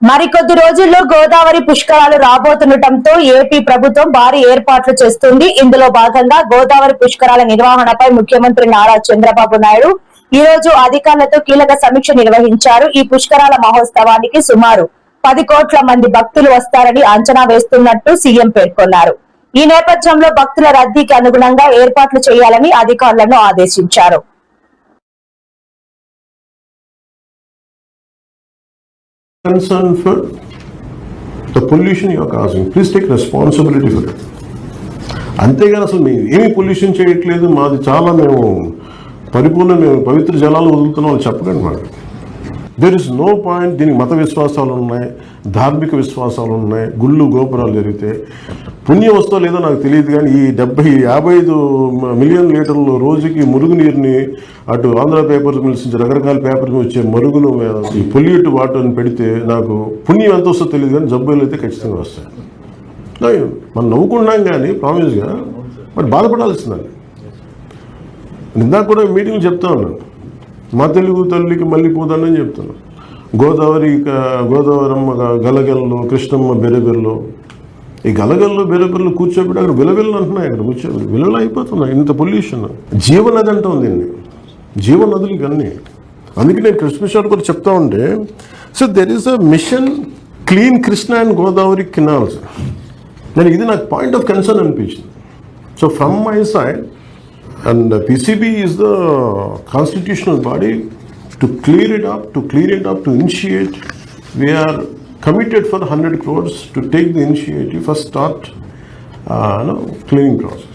మరికొద్ది రోజుల్లో గోదావరి పుష్కరాలు రాబోతుండటంతో ఏపీ ప్రభుత్వం భారీ ఏర్పాట్లు చేస్తుంది. ఇందులో భాగంగా గోదావరి పుష్కరాల నిర్వహణపై ముఖ్యమంత్రి నారా చంద్రబాబు నాయుడు ఈ రోజు అధికారులతో కీలక సమీక్ష నిర్వహించారు. ఈ పుష్కరాల మహోత్సవానికి సుమారు 10 కోట్ల మంది భక్తులు వస్తారని అంచనా వేస్తున్నట్టు సీఎం పేర్కొన్నారు. ఈ నేపథ్యంలో భక్తుల రద్దీకి అనుగుణంగా ఏర్పాట్లు చేయాలని అధికారులను ఆదేశించారు. Concern for the pollution you are causing, please take responsibility for it. అంతేగాని అసలు మేము ఏమి పొల్యూషన్ చేయట్లేదు, మాది చాలా మేము పవిత్ర జలాలు వదులుతున్నాం అని చెప్పకండి మాకు. There is no point. దీనికి మత విశ్వాసాలు ఉన్నాయి, ధార్మిక విశ్వాసాలు ఉన్నాయి, గుళ్ళు గోపురాలు జరిగితే పుణ్యం వస్తో లేదో నాకు తెలియదు. కానీ ఈ 55 మిలియన్ లీటర్లు రోజుకి మురుగునీరుని అటు ఆంధ్ర పేపర్ మిల్స్ నుంచి రకరకాల పేపర్ వచ్చే మరుగును ఈ పొల్యూట్ వాటర్ని పెడితే నాకు పుణ్యం ఎంత వస్తుందో తెలియదు, కానీ జబ్బులు అయితే ఖచ్చితంగా వస్తాయి. మనం నవ్వుకున్నాం కానీ ప్రామిస్గా బట్ బాధపడాల్సిందండి. ఇందాక కూడా మీటింగ్లు చెప్తా ఉన్నాను, మా తెలుగు తల్లికి మళ్ళీ పోదానని చెప్తున్నాను. గోదావరమ్మ గలగల్లో, కృష్ణమ్మ బెరబెరలో, ఈ గలగల్లో బెరబెరలు కూర్చోబెట్టి అక్కడ విలవిల్లు అంటున్నాయి. అక్కడ కూర్చోబెట్టి విలువలు అయిపోతున్నాయి. ఇంత పొల్యూషన్. జీవనది అంటాం దీన్ని, జీవనదులు ఇవన్నీ. అందుకే నేను కృష్ణ కూడా చెప్తా ఉంటే, so there is a mission clean Krishna and Godavari canals. నేను ఇది నాకు పాయింట్ ఆఫ్ కన్సర్న్ అనిపించింది. So from my side, and PCB is the constitutional body to clear it up, to initiate. We are committed for 100 crores to take the initiative, first start cleaning process.